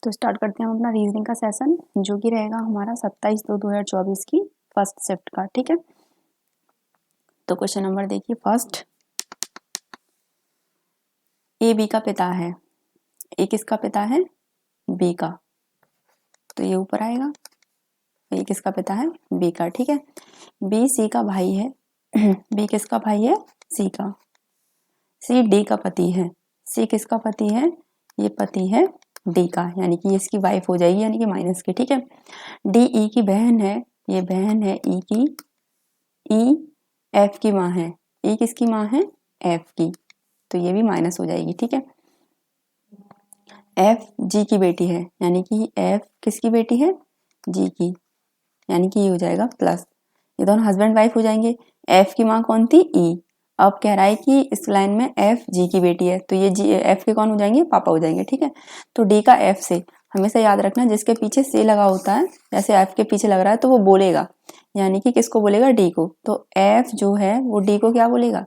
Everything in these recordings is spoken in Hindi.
तो स्टार्ट करते हैं हम अपना रीजनिंग का सेशन, जो कि रहेगा हमारा 27/2/2024 की फर्स्ट शिफ्ट का। ठीक है, तो क्वेश्चन नंबर देखिए फर्स्ट, ए बी का पिता है। ए किसका पिता है? बी का। तो ये ऊपर आएगा, ए किसका पिता है? बी का। ठीक है, बी सी का भाई है। बी किसका भाई है? सी का। सी डी का पति है। सी किसका पति है? ये पति है डी का, यानी कि इसकी वाइफ हो जाएगी, यानी कि माइनस की। ठीक है, डी ई की बहन है, ये बहन है ई की। ई एफ की माँ है। ई किसकी माँ है? एफ की, तो ये भी माइनस हो जाएगी। ठीक है, एफ जी की बेटी है, यानी कि एफ किसकी बेटी है? जी की, यानी कि ये हो जाएगा प्लस। ये दोनों हस्बैंड वाइफ हो जाएंगे। एफ की माँ कौन थी? ई। अब कह रहा है कि इस लाइन में एफ जी की बेटी है, तो ये जी एफ के कौन हो जाएंगे? पापा हो जाएंगे। ठीक है, तो डी का एफ से, हमेशा याद रखना जिसके पीछे से लगा होता है, जैसे एफ के पीछे लग रहा है तो वो बोलेगा, यानी कि किसको बोलेगा? डी को। तो एफ जो है वो डी को क्या बोलेगा?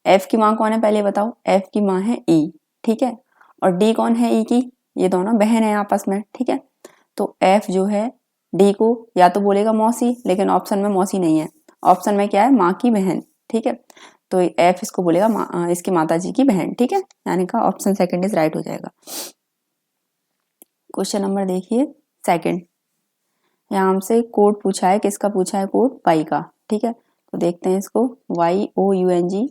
एफ की माँ कौन है पहले बताओ? एफ की माँ है ई। ठीक है, और डी कौन है? ई की। ये दोनों बहन है आपस में। ठीक है, तो एफ जो है डी को या तो बोलेगा मौसी, लेकिन ऑप्शन में मौसी नहीं है, ऑप्शन में क्या है? माँ की बहन। ठीक है, तो एफ इसको बोलेगा इसकी माता जी की बहन। ठीक है, यानी का ऑप्शन सेकंड इज राइट हो जाएगा। क्वेश्चन नंबर देखिए सेकंड, यहाँ हमसे कोड पूछा है। किसका पूछा है कोड? वाई का। ठीक है, तो देखते हैं इसको। YOUNG,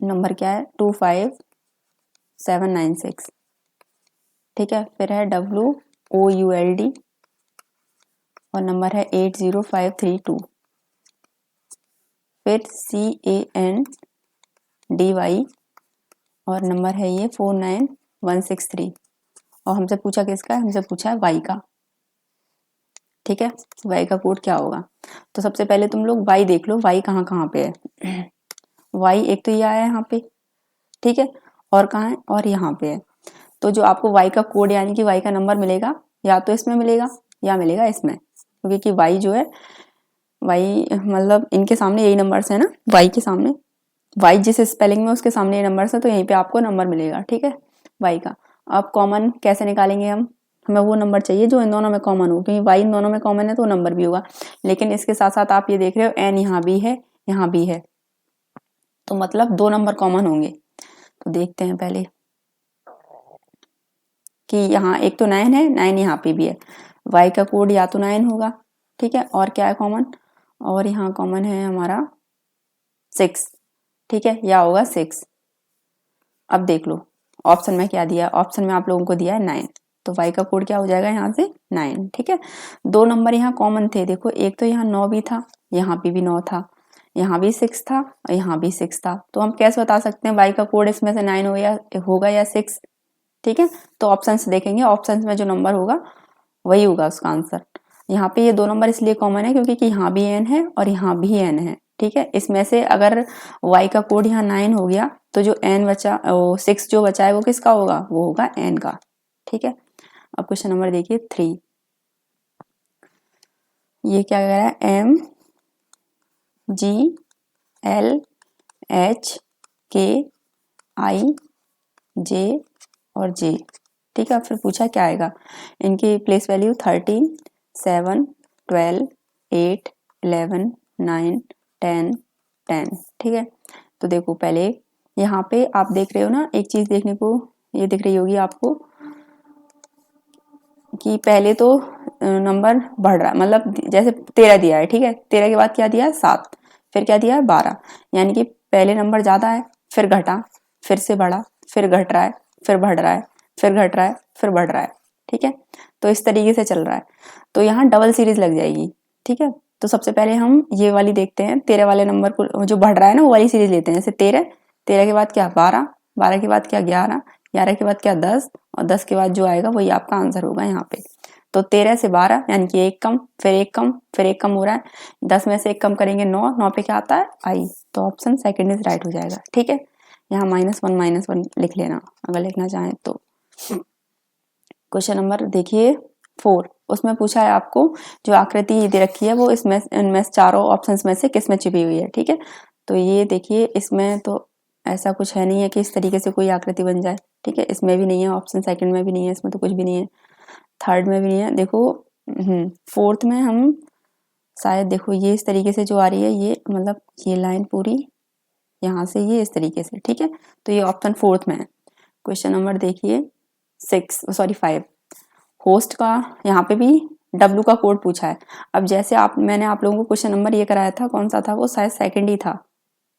नंबर क्या है? 25796। ठीक है, फिर है WOULD और नंबर है 80532। फिर CANDY और नंबर है ये 49163। और हमसे पूछा किसका है? हमसे पूछा है वाई का। ठीक है, वाई का कोड क्या होगा? तो सबसे पहले तुम लोग वाई देख लो, वाई कहाँ कहाँ पे है। वाई एक तो ये आया है यहाँ पे, ठीक है, और कहाँ है? और यहाँ पे है। तो जो आपको वाई का कोड यानी कि वाई का नंबर मिलेगा, या तो इसमें मिलेगा या मिलेगा इसमें, क्योंकि वाई जो है, वाई मतलब इनके सामने यही नंबर्स है ना, वाई के सामने, वाई जिस स्पेलिंग में उसके सामने ये नंबर्स है, तो यहीं पे आपको नंबर मिलेगा। ठीक है, वाई का। अब कॉमन कैसे निकालेंगे हम? हमें वो नंबर चाहिए जो इन दोनों में कॉमन हो, क्योंकि वाई इन दोनों में कॉमन है तो नंबर भी होगा। लेकिन इसके साथ साथ आप ये देख रहे हो एन यहाँ भी है, यहाँ भी है, तो मतलब दो नंबर कॉमन होंगे। तो देखते हैं पहले कि यहाँ एक तो 9 है, 9 यहाँ पे भी है। वाई का कोड या तो 9 होगा, ठीक है, और क्या है कॉमन? और यहाँ कॉमन है हमारा 6। ठीक है, या होगा 6। अब देख लो ऑप्शन में क्या दिया है। ऑप्शन में आप लोगों को दिया है 9, तो वाई का कोड क्या हो जाएगा? यहाँ से 9। ठीक है, दो नंबर यहाँ कॉमन थे। देखो एक तो यहाँ 9 भी था, यहाँ पे भी 9 था, यहाँ भी 6 था और यहाँ भी 6 था। तो हम कैसे बता सकते हैं वाई का कोड इसमें से 9 होगा या 6? ठीक है, तो ऑप्शन देखेंगे, ऑप्शन में जो नंबर होगा वही होगा उसका आंसर। यहाँ पे ये दो नंबर इसलिए कॉमन है क्योंकि यहाँ भी n है और यहाँ भी n है। ठीक है, इसमें से अगर y का कोड यहाँ 9 हो गया तो जो n बचा, 6 जो बचा है वो किसका होगा? वो होगा n का। ठीक है, अब क्वेश्चन नंबर देखिए 3। ये क्या कह रहा है? MGLHKIJ और J। ठीक है, फिर पूछा क्या आएगा? इनकी प्लेस वैल्यू 13, 7, 12, 8, 11, 9, 10, 10। ठीक है, तो देखो पहले यहाँ पे आप देख रहे हो ना, एक चीज देखने को ये दिख रही होगी आपको कि पहले तो नंबर बढ़ रहा है, मतलब जैसे 13 दिया है। ठीक है, 13 के बाद क्या दिया है? 7, फिर क्या दिया है? 12, यानी कि पहले नंबर ज्यादा है, फिर घटा, फिर से बढ़ा, फिर घट रहा है, फिर बढ़ रहा है, फिर घट रहा है, फिर बढ़ रहा है। ठीक है, तो इस तरीके से चल रहा है, तो यहाँ डबल सीरीज लग जाएगी। ठीक है, तो सबसे पहले हम ये वाली देखते हैं, 13 वाले नंबर को जो बढ़ रहा है ना वो वाली सीरीज लेते हैं। जैसे 13, 13 के बाद क्या? 12, 12 के बाद क्या? 11, 11 के बाद क्या? 10, और 10 के बाद जो आएगा वही आपका आंसर होगा यहाँ पे। तो 13 से 12 यानी कि एक कम, फिर एक कम, फिर एक कम हो रहा है। 10 में से एक कम करेंगे 9, 9 पे क्या आता है? आई। तो ऑप्शन सेकंड इज राइट हो जाएगा। ठीक है, यहाँ -1 लिख लेना अगर लिखना चाहें तो। क्वेश्चन नंबर देखिए 4, उसमें पूछा है आपको जो आकृति दे रखी है वो इसमें इनमें चारों ऑप्शंस में से किस में छिपी हुई है। ठीक है, तो ये देखिए इसमें तो ऐसा कुछ है नहीं है कि इस तरीके से कोई आकृति बन जाए। ठीक है, इसमें भी नहीं है ऑप्शन, सेकंड में भी नहीं है, इसमें तो कुछ भी नहीं है, थर्ड में भी नहीं है। देखो फोर्थ में हम शायद, देखो ये इस तरीके से जो आ रही है, ये मतलब ये लाइन पूरी यहाँ से ये इस तरीके से, ठीक है, तो ये ऑप्शन फोर्थ में है। क्वेश्चन नंबर देखिए 5, होस्ट का यहाँ पे भी W का कोड पूछा है। अब जैसे मैंने आप लोगों को क्वेश्चन नंबर ये कराया था, कौन सा था वो, शायद सेकंड ही था,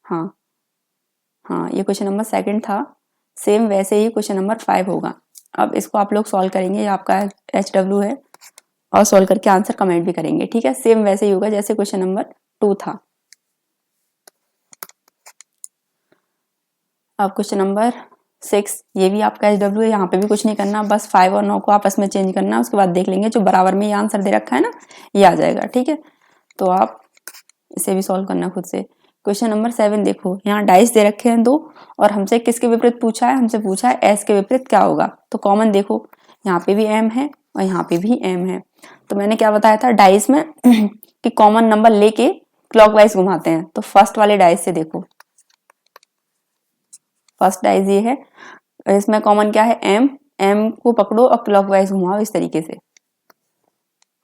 हाँ हाँ, ये क्वेश्चन नंबर सेकंड था, सेम वैसे ही क्वेश्चन नंबर 5 होगा। अब इसको आप लोग सॉल्व करेंगे, ये आपका HW है, और सॉल्व करके आंसर कमेंट भी करेंगे, ठीक है, सेम वैसे ही होगा जैसे क्वेश्चन नंबर 2 था। अब क्वेश्चन नंबर 6, ये भी आपका HW है, यहाँ पे भी कुछ नहीं करना, बस 5 और 9 को आपस में चेंज करना, उसके बाद देख लेंगे जो बराबर में ये आंसर दे रखा है ना, ये आ जाएगा, ठीक है, तो आप इसे भी सॉल्व करना खुद से। क्वेश्चन नंबर 7 देखो, यहाँ डाइस दे रखे हैं 2, और हमसे किसके विपरीत पूछा है, हमसे पूछा है एस के विपरीत क्या होगा। तो कॉमन देखो, यहाँ पे भी एम है और यहाँ पे भी एम है, तो मैंने क्या बताया था डाइस में कि कॉमन नंबर लेके क्लॉकवाइज घुमाते हैं। तो फर्स्ट वाले डाइस से देखो, फर्स्ट डाइस ये है, इसमें कॉमन क्या है, एम, एम को पकड़ो और क्लॉकवाइज घुमाओ इस तरीके से,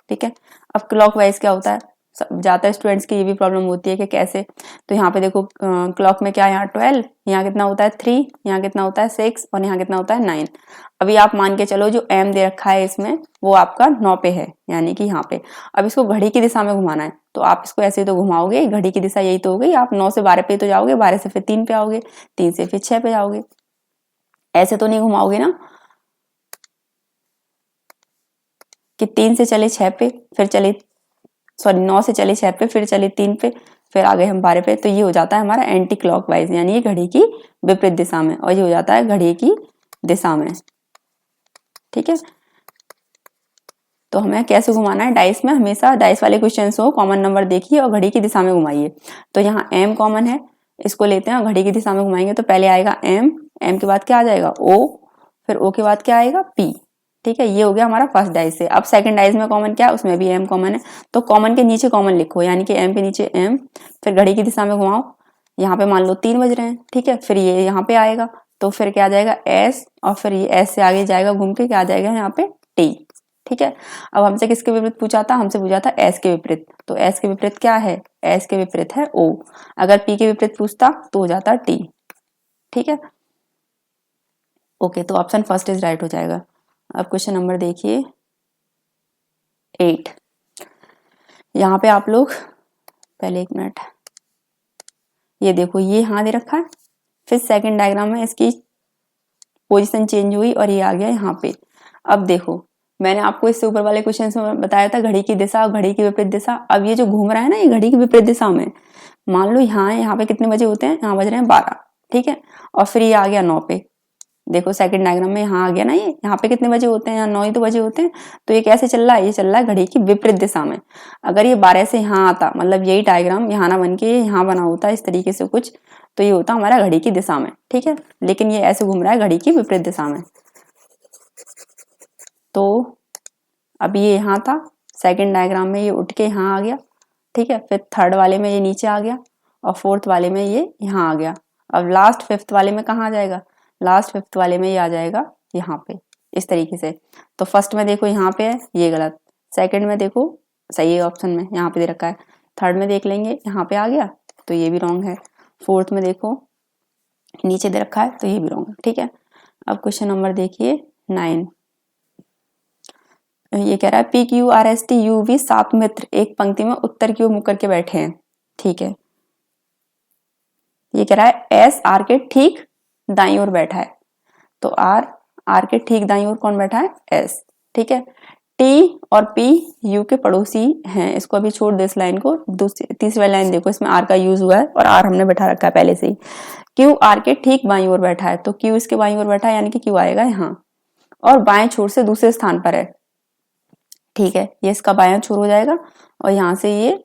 ठीक है। अब क्लॉकवाइज क्या होता है, ज्यादातर स्टूडेंट्स की ये भी प्रॉब्लम होती है कि कैसे, तो यहाँ पे देखो क्लॉक में क्या है, यहाँ 12, यहाँ कितना होता है 3, यहाँ कितना होता है 6, और यहाँ कितना होता है 9। अभी आप मान के चलो जो एम दे रखा है इसमें वो आपका 9 पे है, यानी कि यहाँ पे। अब इसको घड़ी की दिशा में घुमाना है, तो आप इसको ऐसे तो घुमाओगे, घड़ी की दिशा यही तो हो गई, आप 9 से 12 पे तो जाओगे, 12 से फिर 3 पे आओगे, 3 से फिर 6 पे जाओगे, ऐसे तो नहीं घुमाओगे ना कि 3 से चले 6 पे, फिर चले, सॉरी 9 से चले 6 पे, फिर चले 3 पे, फिर आ गए हम 12 पे। तो ये हो जाता है हमारा एंटी क्लॉकवाइज, यानी ये घड़ी की विपरीत दिशा में, और ये हो जाता है घड़ी की दिशा में, ठीक है। तो हमें कैसे घुमाना है, डाइस में हमेशा डाइस वाले क्वेश्चन हो, कॉमन नंबर देखिए और घड़ी की दिशा में घुमाइए। तो यहाँ एम कॉमन है, इसको लेते हैं और घड़ी की दिशा में घुमाएंगे, तो पहले आएगा एम, एम के बाद क्या आ जाएगा ओ, फिर ओ के बाद क्या आएगा पी, ठीक है। ये हो गया हमारा फर्स्ट डाइस से। अब सेकंड डाइस में कॉमन क्या है, उसमें भी एम कॉमन है, तो कॉमन के नीचे कॉमन लिखो, यानी कि एम के नीचे एम, फिर घड़ी की दिशा में घुमाओ, यहाँ पे मान लो 3 बज रहे हैं, ठीक है, फिर ये यहाँ पे आएगा, तो फिर क्या आ जाएगा एस, और फिर ये एस से आगे जाएगा घूम के, क्या आ जाएगा यहाँ पे टी, ठीक है। अब हमसे किसके विपरीत पूछा था, हमसे पूछा था एस के विपरीत, तो एस के विपरीत क्या है, एस के विपरीत है ओ, अगर पी के विपरीत पूछता तो हो जाता टी, ठीक है। ओके, तो ऑप्शन फर्स्ट इज राइट हो जाएगा। अब क्वेश्चन नंबर देखिए 8, यहाँ पे आप लोग पहले 1 मिनट, ये देखो ये यहाँ दे रखा है, फिर सेकंड डायग्राम में इसकी पोजीशन चेंज हुई और ये आ गया यहाँ पे। अब देखो मैंने आपको इससे ऊपर वाले क्वेश्चन में बताया था घड़ी की दिशा और घड़ी की विपरीत दिशा। अब ये जो घूम रहा है ना, ये घड़ी की विपरीत दिशा में, मान लो यहाँ पे कितने बजे होते हैं, यहाँ बज रहे हैं 12, ठीक है, और फिर ये आ गया 9 पे। देखो सेकंड डायग्राम में यहाँ आ गया ना, ये यहाँ पे कितने बजे होते हैं, यहाँ 9 ही तो बजे होते हैं। तो ये कैसे चल रहा है, ये चल रहा है घड़ी की विपरीत दिशा में। अगर ये 12 से यहाँ आता, मतलब यही डायग्राम यहाँ ना बन के यहाँ बना होता इस तरीके से कुछ, तो ये होता हमारा घड़ी की दिशा में, ठीक है, लेकिन ये ऐसे घूम रहा है घड़ी की विपरीत दिशा में। तो अब ये यहाँ था, सेकंड डायग्राम में ये उठ के यहाँ आ गया, ठीक है, फिर थर्ड वाले में ये नीचे आ गया, और फोर्थ वाले में ये यहाँ आ गया। अब लास्ट फिफ्थ वाले में कहाँ आ जाएगा, लास्ट फिफ्थ वाले में ये आ जाएगा यहाँ पे इस तरीके से। तो फर्स्ट में देखो यहाँ पे है, ये गलत, सेकंड में देखो सही है ऑप्शन में, यहाँ पे दे रखा है, थर्ड में देख लेंगे यहाँ पे आ गया, तो ये भी रॉन्ग है, फोर्थ में देखो नीचे दे रखा है, तो ये भी रॉन्ग है, ठीक है। अब क्वेश्चन नंबर देखिए 9, ये कह रहा है P Q R S T U V 7 मित्र एक पंक्ति में उत्तर की ओर मुकर के बैठे हैं, ठीक है। ये कह रहा है एस आर के ठीक दाईं ओर बैठा है, तो आर के ठीक दाईं ओर कौन बैठा है, एस, ठीक है। टी और पी यू के पड़ोसी हैं, इसको अभी छोड़ दे इस लाइन को, तीसरी वाली लाइन देखो, इसमें आर का यूज हुआ है और आर हमने बैठा रखा है पहले से ही। क्यू आर के ठीक बाईं ओर बैठा है, तो क्यू इसके बाईं ओर बैठा है, यानी कि क्यू आएगा यहाँ, और बाएं छोर से दूसरे स्थान पर है, ठीक है, ये इसका बायां छोर हो जाएगा, और यहां से ये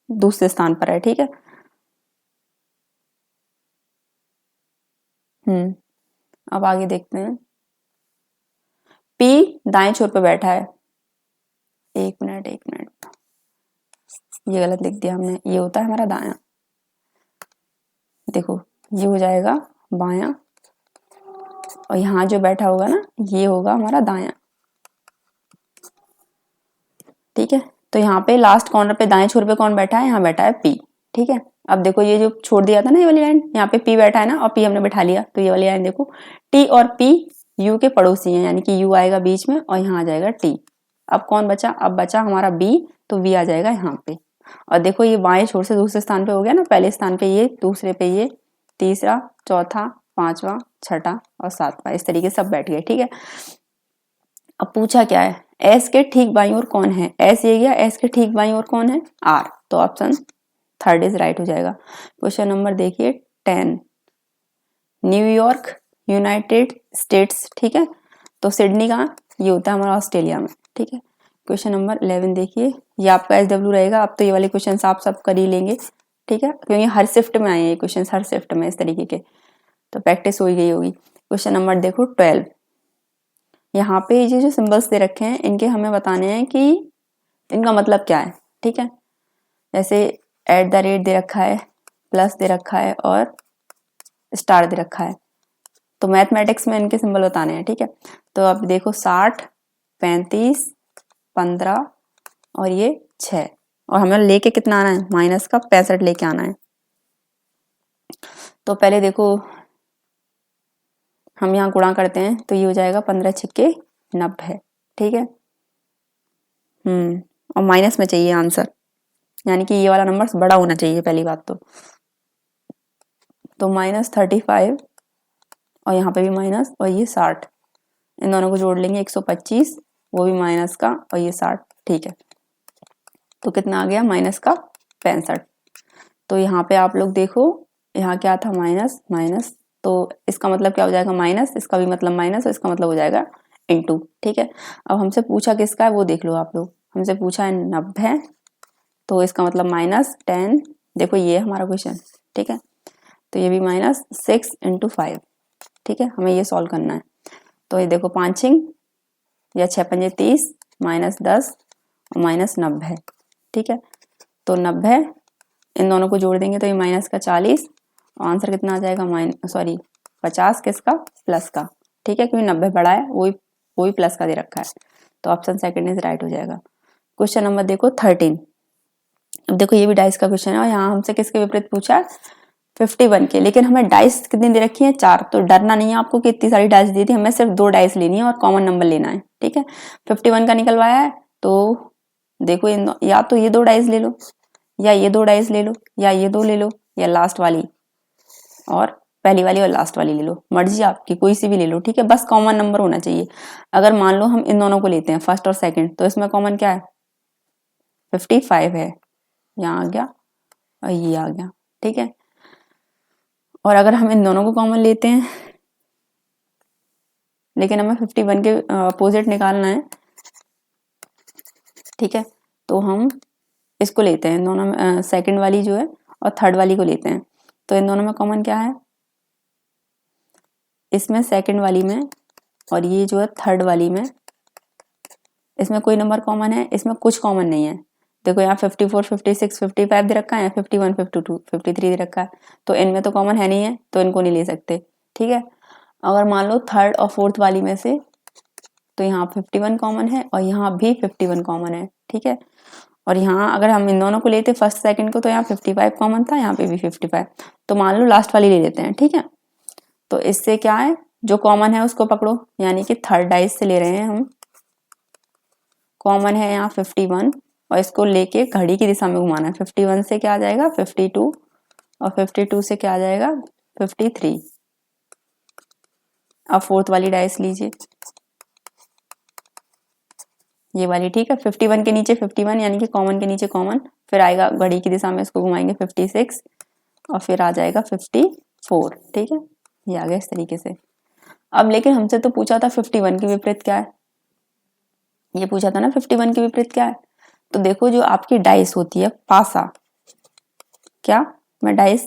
दूसरे स्थान पर है, ठीक है। अब आगे देखते हैं, पी दाएं छोर पे बैठा है, एक मिनट, ये गलत लिख दिया हमने, ये होता है हमारा दायां, देखो ये हो जाएगा बायां, और यहाँ जो बैठा होगा ना ये होगा हमारा दायां। ठीक है, तो यहाँ पे लास्ट कॉर्नर पे दाएं छोर पे कौन बैठा है, यहाँ बैठा है पी। ठीक है, अब देखो ये जो छोड़ दिया था ना ये वाली लाइन, यहाँ पे पी बैठा है ना और पी हमने बैठा लिया, तो ये वाली लाइन देखो टी और पी यू के पड़ोसी हैं, यानी कि यू आएगा बीच में और यहाँ आ जाएगा टी। अब कौन बचा, अब बचा हमारा बी, तो वी आ जाएगा यहाँ पे। और देखो ये बाएं छोर से दूसरे स्थान पे हो गया ना, पहले स्थान पे ये, दूसरे पे ये, तीसरा, चौथा, पांचवा, छठा और सातवां, इस तरीके से सब बैठ गए। ठीक है, अब पूछा क्या है, एस के ठीक बाईं ओर कौन है, एस ये गया, एस के ठीक बाईं ओर कौन है, आर, तो ऑप्शन थर्ड इज राइट हो जाएगा। क्वेश्चन नंबर देखिए 10, न्यूयॉर्क यूनाइटेड स्टेट्स। ठीक है, तो सिडनी कहाँ, ये होता है हमारा ऑस्ट्रेलिया में। ठीक है, क्वेश्चन नंबर 11 देखिए, ये आपका SW रहेगा। अब तो ये वाले क्वेश्चन आप सब कर ही लेंगे। ठीक है, क्योंकि हर शिफ्ट में आए हैं ये क्वेश्चन, हर शिफ्ट में इस तरीके के, तो प्रैक्टिस हो ही गई होगी। क्वेश्चन नंबर देखो 12, यहाँ पे ये जो सिंबल्स दे रखे हैं इनके हमें बताने हैं कि इनका मतलब क्या है। ठीक है, जैसे @ दे रखा है, प्लस दे रखा है और स्टार दे रखा है, तो मैथमेटिक्स में इनके सिंबल बताने हैं। ठीक है, तो अब देखो 60, 35, 15 और ये 6, और हमें लेके कितना आना है, माइनस का 65 लेके आना है। तो पहले देखो हम यहाँ गुणा करते हैं, तो ये हो जाएगा 15 छिक्के 90। ठीक है, और माइनस में चाहिए आंसर, यानी कि ये वाला नंबर बड़ा होना चाहिए पहली बात तो -35 और यहाँ पे भी माइनस, और ये 60, इन दोनों को जोड़ लेंगे 125, वो भी माइनस का और ये 60। ठीक है, तो कितना आ गया, माइनस का 65। तो यहाँ पे आप लोग देखो, यहाँ क्या था, माइनस माइनस, तो इसका मतलब क्या हो जाएगा, माइनस, इसका भी मतलब माइनस, और इसका मतलब हो जाएगा इनटू। ठीक है, अब हमसे पूछा किसका है वो देख लो आप लोग, हमसे पूछा है 90, तो इसका मतलब -10, देखो ये है हमारा क्वेश्चन। ठीक है, तो ये भी -6 × 5। ठीक है, हमें ये सॉल्व करना है। तो ये देखो 5 छिंग या 6 पंजे 30, -10 और -90। ठीक है, तो 90 इन दोनों को जोड़ देंगे तो ये माइनस का 40, और आंसर कितना आ जाएगा, 50 किसका, प्लस का। ठीक है, क्योंकि 90 बड़ा है, वही प्लस का दे रखा है, तो ऑप्शन सेकंड इज राइट हो जाएगा। क्वेश्चन नंबर देखो 13, अब देखो ये भी डाइस का क्वेश्चन है, और यहाँ हमसे किसके विपरीत पूछा है, 51 के, लेकिन हमें डाइस कितनी दे रखी है, 4, तो डरना नहीं है आपको कि इतनी सारी डाइस दी थी, हमें सिर्फ 2 डाइस लेनी है और कॉमन नंबर लेना है। ठीक है, 51 का निकलवाया है, तो देखो या तो ये 2 डाइस ले लो, या ये 2 डाइस ले लो, या ये 2 ले लो, या लास्ट वाली और पहली वाली और लास्ट वाली ले लो, मर्जी आपकी, कोई सी भी ले लो। ठीक है, बस कॉमन नंबर होना चाहिए। अगर मान लो हम इन दोनों को लेते हैं, फर्स्ट और सेकंड, तो इसमें कॉमन क्या है, 55 है, यहाँ आ गया और ये आ गया। ठीक है, और अगर हम इन दोनों को कॉमन लेते हैं, लेकिन हमें 51 के अपोजिट निकालना है। ठीक है, तो हम इसको लेते हैं, इन दोनों में सेकंड वाली जो है और थर्ड वाली को लेते हैं, तो इन दोनों में कॉमन क्या है, इसमें सेकंड वाली में और ये जो है थर्ड वाली में, इसमें कोई नंबर कॉमन है, इसमें कुछ कॉमन नहीं है। देखो यहाँ 54, 56, 55 दे रखा है, 51, 52, 53 दे रखा है, तो इनमें तो कॉमन है नहीं है, तो इनको नहीं ले सकते। ठीक है, अगर मान लो थर्ड और फोर्थ वाली में से, तो यहाँ 51 कॉमन है और यहाँ भी 51 कॉमन है। ठीक है, और यहाँ अगर हम इन दोनों को लेते फर्स्ट सेकंड को, तो यहाँ 55 कॉमन था, यहाँ पे भी 55, तो मान लो लास्ट वाली ले लेते हैं। ठीक है, तो इससे क्या है, जो कॉमन है उसको पकड़ो, यानी कि थर्ड डाइस से ले रहे हैं हम, कॉमन है यहाँ 51, और इसको लेके घड़ी की दिशा में घुमाना है। 51 से क्या आ जाएगा, 52, और 52 से क्या आ जाएगा, 53। अब फोर्थ वाली डाइस लीजिए, ये वाली। ठीक है, 51 के नीचे 51, यानी कि कॉमन के नीचे कॉमन, फिर आएगा घड़ी की दिशा में इसको घुमाएंगे 56, और फिर आ जाएगा 54। ठीक है, ये आ गया इस तरीके से। अब लेकिन हमसे तो पूछा था 51 के विपरीत क्या है, ये पूछा था ना 51 के विपरीत क्या है। तो देखो जो आपकी डाइस होती है पासा, क्या मैं डाइस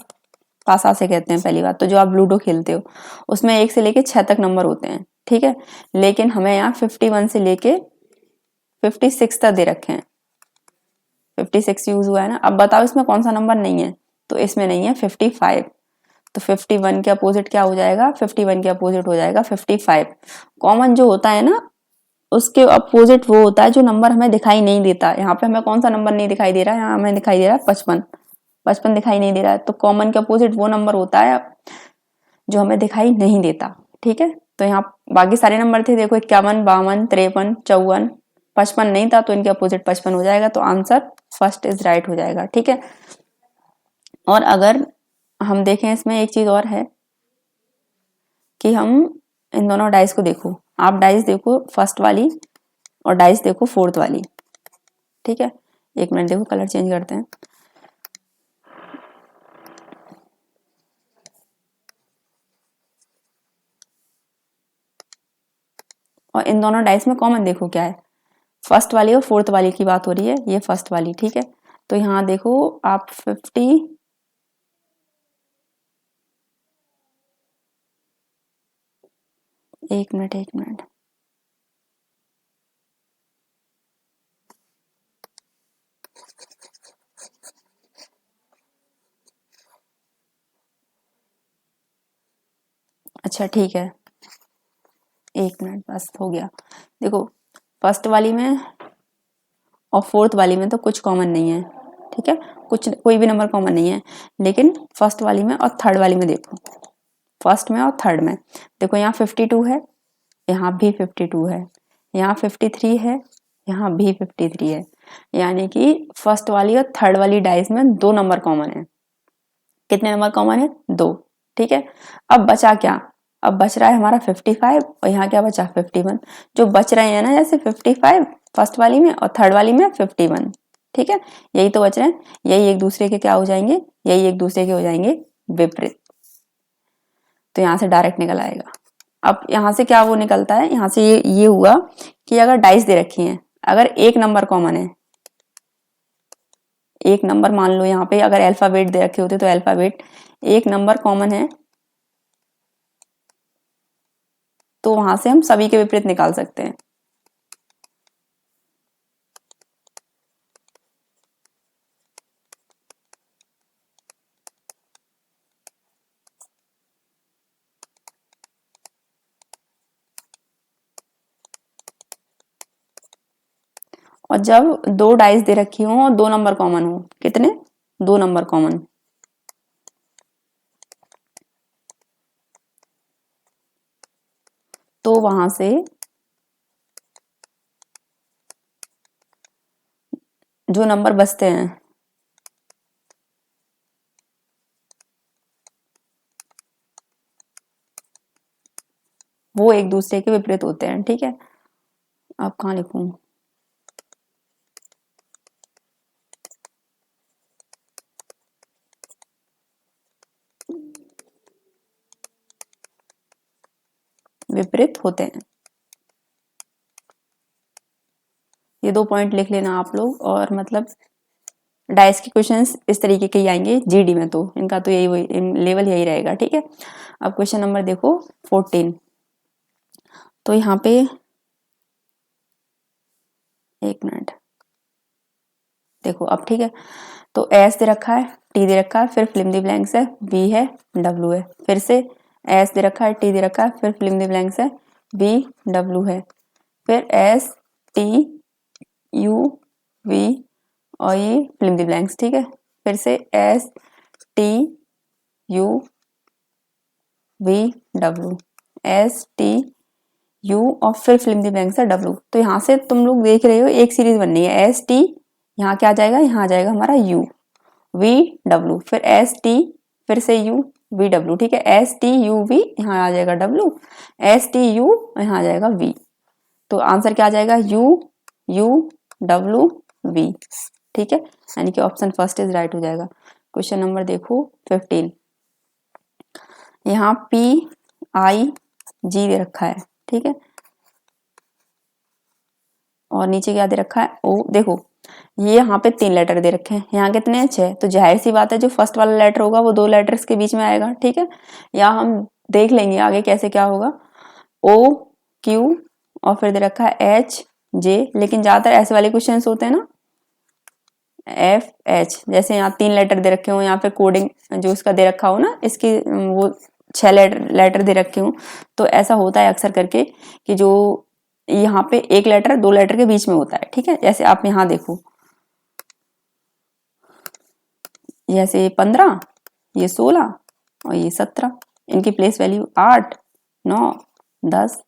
पासा से कहते हैं पहली बात, तो जो आप लूडो खेलते हो उसमें 1 से लेके 6 तक नंबर होते हैं। ठीक है, लेकिन हमें यहाँ 51 से लेके 56 तक दे रखे हैं, 56 यूज हुआ है ना। अब बताओ इसमें कौन सा नंबर नहीं है, तो इसमें नहीं है 55, तो 51 के अपोजिट क्या हो जाएगा, 51 के अपोजिट हो जाएगा 55। कॉमन जो होता है ना उसके अपोजिट वो होता है जो नंबर हमें दिखाई नहीं देता। यहाँ पे हमें कौन सा नंबर नहीं दिखाई दे रहा है, यहाँ हमें दिखाई दे रहा है 55, 55 दिखाई नहीं दे रहा है, तो कॉमन के अपोजिट वो नंबर होता है जो हमें दिखाई नहीं देता। ठीक है, तो यहाँ बाकी सारे नंबर थे, देखो 51, 52, 53, 54, 55 नहीं था तो इनके अपोजिट 55 हो जाएगा, तो आंसर फर्स्ट इज राइट हो जाएगा। ठीक है, और अगर हम देखें इसमें एक चीज और है कि हम इन दोनों डाइस को देखो, आप डाइस देखो फर्स्ट वाली और डाइस देखो फोर्थ वाली। ठीक है, एक मिनट देखो, कलर चेंज करते हैं। और इन दोनों डाइस में कॉमन देखो क्या है, फर्स्ट वाली और फोर्थ वाली की बात हो रही है, ये फर्स्ट वाली। ठीक है, तो यहाँ देखो आप 50, एक मिनट एक मिनट, अच्छा ठीक है, एक मिनट बस हो गया। देखो फर्स्ट वाली में और फोर्थ वाली में तो कुछ कॉमन नहीं है। ठीक है, कुछ कोई भी नंबर कॉमन नहीं है, लेकिन फर्स्ट वाली में और थर्ड वाली में देखो, फर्स्ट में और थर्ड में देखो, यहाँ 52 है, यहाँ भी 52 है, यहाँ 53 है, यहाँ भी 53 है, यानी कि फर्स्ट वाली और थर्ड वाली डाइस में दो नंबर कॉमन है। कितने नंबर कॉमन है, दो। ठीक है, अब बचा क्या, अब बच रहा है हमारा 55 और यहाँ क्या बचा 51। जो बच रहे हैं ना, जैसे 55 फर्स्ट वाली में और थर्ड वाली में 51। ठीक है, यही तो बच रहे हैं, यही एक दूसरे के क्या हो जाएंगे, यही एक दूसरे के हो जाएंगे विपरीत, तो यहाँ से डायरेक्ट निकल आएगा। अब यहाँ से क्या वो निकलता है, यहाँ से ये हुआ कि अगर डाइस दे रखी है, अगर एक नंबर कॉमन है, एक नंबर मान लो यहाँ पे अगर अल्फाबेट दे रखे होते तो अल्फाबेट, एक नंबर कॉमन है तो वहां से हम सभी के विपरीत निकाल सकते हैं। और जब दो डाइस दे रखी हो और दो नंबर कॉमन हो, कितने, दो नंबर कॉमन, तो वहां से जो नंबर बचते हैं वो एक दूसरे के विपरीत होते हैं। ठीक है, अब कहाँ लिखूं, विपरीत होते हैं। ये दो पॉइंट लिख लेना आप लोग, और मतलब डाइस के क्वेश्चंस इस तरीके के ही आएंगे जीडी में, तो इनका तो यही लेवल यही रहेगा। ठीक है, अब क्वेश्चन नंबर देखो 14, तो यहाँ पे एक मिनट देखो अब। ठीक है, तो एस दे रखा है, टी दे रखा है, फिर फिल्म दी ब्लैंक्स है, बी है, डब्ल्यू है, फिर से एस दे रखा है, टी दे रखा है, फिर फिल्म दी ब्लैंक्स है, बी डब्ल्यू है, फिर एस टी यू वी और ये फिल्म दी ब्लैंक्स। ठीक है, फिर से S T U V W, S T you और फिर फिल्म दी ब्लैंक्स है डब्ल्यू। तो यहाँ से तुम लोग देख रहे हो एक सीरीज बननी है, एस टी यहाँ क्या आ जाएगा, यहाँ आ जाएगा हमारा यू वी डब्ल्यू, फिर एस टी, फिर से यू वी डब्ल्यू। ठीक है, एस टी यू वी, यहाँ आ जाएगा डब्ल्यू, एस टी यू, यहाँ आ जाएगा वी, तो आंसर क्या आ जाएगा, यू यू डब्ल्यू वी। ठीक है, यानी कि ऑप्शन फर्स्ट इज राइट हो जाएगा। क्वेश्चन नंबर देखो 15, यहाँ पी आई जी दे रखा है। ठीक है, और नीचे क्या दे रखा है, ओ। देखो ये यहाँ पे 3 लेटर दे रखे हैं, यहाँ कितने हैं, 6, तो जाहिर सी बात है जो फर्स्ट वाला लेटर होगा वो दो लेटर्स के बीच में आएगा। ठीक है, या हम देख लेंगे आगे कैसे क्या होगा, ओ क्यू और फिर दे रखा है एच जे, लेकिन ज्यादातर ऐसे वाले क्वेश्चन होते हैं ना, एफ एच, जैसे यहाँ 3 लेटर दे रखे हो, यहाँ पे कोडिंग जो इसका दे रखा हो ना, इसकी वो 6 लेटर दे रखे हो, तो ऐसा होता है अक्सर करके कि जो यहाँ पे 1 लेटर 2 लेटर के बीच में होता है, ठीक है। जैसे आप यहाँ देखो, जैसे 15, ये 16 और ये 17, इनकी प्लेस वैल्यू 8, 9, 10,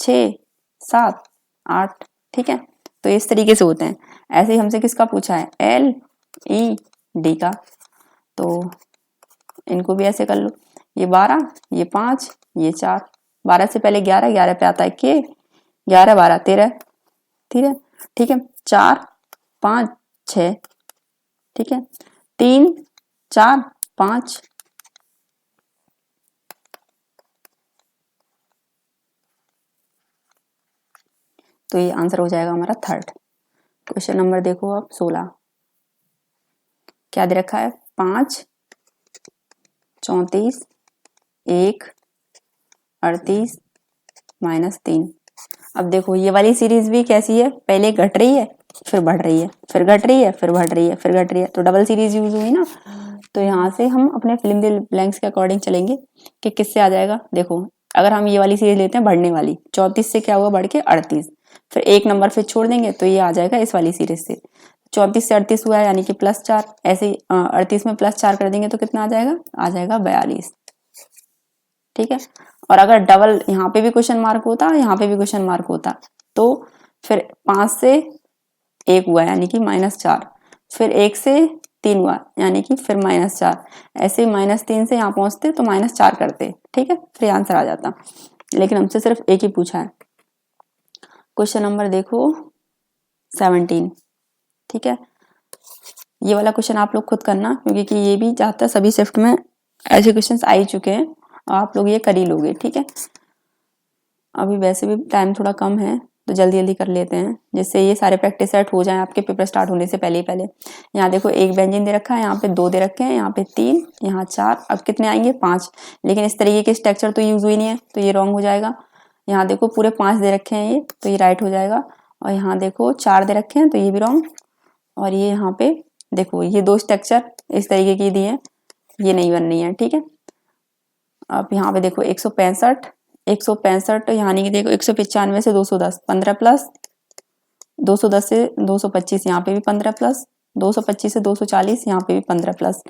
6, 7, 8, ठीक है। तो इस तरीके से होते हैं। ऐसे ही हमसे किसका पूछा है, एल ई डी का, तो इनको भी ऐसे कर लो, ये 12, ये 5, ये 4, 12 से पहले 11, 11 पे आता है के, 11 12 13, ठीक है, ठीक है, 4 5 6, ठीक है, 3 4 5, तो ये आंसर हो जाएगा हमारा थर्ड। क्वेश्चन नंबर देखो अब 16, क्या दे रखा है, 5 34 1 38 -3। अब देखो ये वाली सीरीज भी कैसी है, पहले घट रही है, फिर बढ़ रही है, फिर घट रही है, फिर बढ़ रही है, फिर घट रही है, तो डबल सीरीज यूज हुई ना। तो यहाँ से हम अपने फिल्म द ब्लैंक्स के अकॉर्डिंग चलेंगे कि किससे आ जाएगा। देखो अगर हम ये वाली सीरीज लेते हैं बढ़ने वाली, 34 से क्या हुआ बढ़ के 38, फिर 1 नंबर फिर छोड़ देंगे तो ये आ जाएगा इस वाली सीरीज से। 34 से 38 हुआ है यानी कि +4, ऐसे ही 38 में +4 कर देंगे तो कितना आ जाएगा 42, ठीक है। और अगर डबल यहाँ पे भी क्वेश्चन मार्क होता, यहाँ पे भी क्वेश्चन मार्क होता, तो फिर 5 से 1 हुआ यानी कि -4, फिर 1 से 3 हुआ यानी कि फिर -4, ऐसे -3 से यहाँ पहुंचते तो -4 करते, ठीक है, फिर आंसर आ जाता। लेकिन हमसे सिर्फ एक ही पूछा है। क्वेश्चन नंबर देखो 17, ठीक है। ये वाला क्वेश्चन आप लोग खुद करना, क्योंकि ये भी ज्यादातर सभी शिफ्ट में ऐसे क्वेश्चंस आ ही चुके हैं, आप लोग ये कर ही लोगे, ठीक है। अभी वैसे भी टाइम थोड़ा कम है तो जल्दी जल्दी कर लेते हैं, जिससे ये सारे प्रैक्टिस सेट हो जाएं आपके पेपर स्टार्ट होने से पहले ही पहले। यहाँ देखो एक बेंजीन दे रखा है, यहाँ पे 2 दे रखे हैं, यहाँ पे 3, यहाँ 4, अब कितने आएंगे 5, लेकिन इस तरीके के स्ट्रक्चर तो यूज हुई नहीं है तो ये रॉन्ग हो जाएगा। यहाँ देखो पूरे 5 दे रखे हैं ये, तो ये राइट हो जाएगा। और यहाँ देखो 4 दे रखे हैं तो ये भी रॉन्ग। और ये यहाँ पे देखो ये 2 स्ट्रक्चर इस तरीके की दी है, ये नहीं बननी है, ठीक है। अब यहाँ पे देखो 165 यानी कि देखो 195 से 210, 15 प्लस 210 से 225, यहाँ पे भी 15 प्लस 225 से 240, यहाँ पे भी 15 प्लस।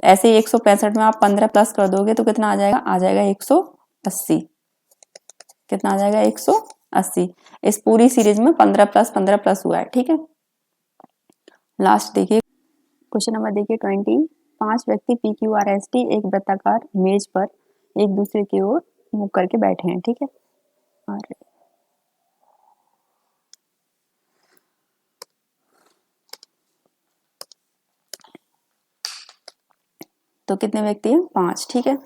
ऐसे ही 165 में आप 15 प्लस कर दोगे तो कितना आ जाएगा 180। कितना आ जाएगा 180। इस पूरी सीरीज में 15 प्लस हुआ है, ठीक है। लास्ट देखिए क्वेश्चन नंबर देखिए 20, 5 व्यक्ति PQRST एक वृत्ताकार मेज पर एक दूसरे की ओर मुंह करके बैठे हैं, ठीक है। और तो कितने व्यक्ति हैं 5, ठीक है,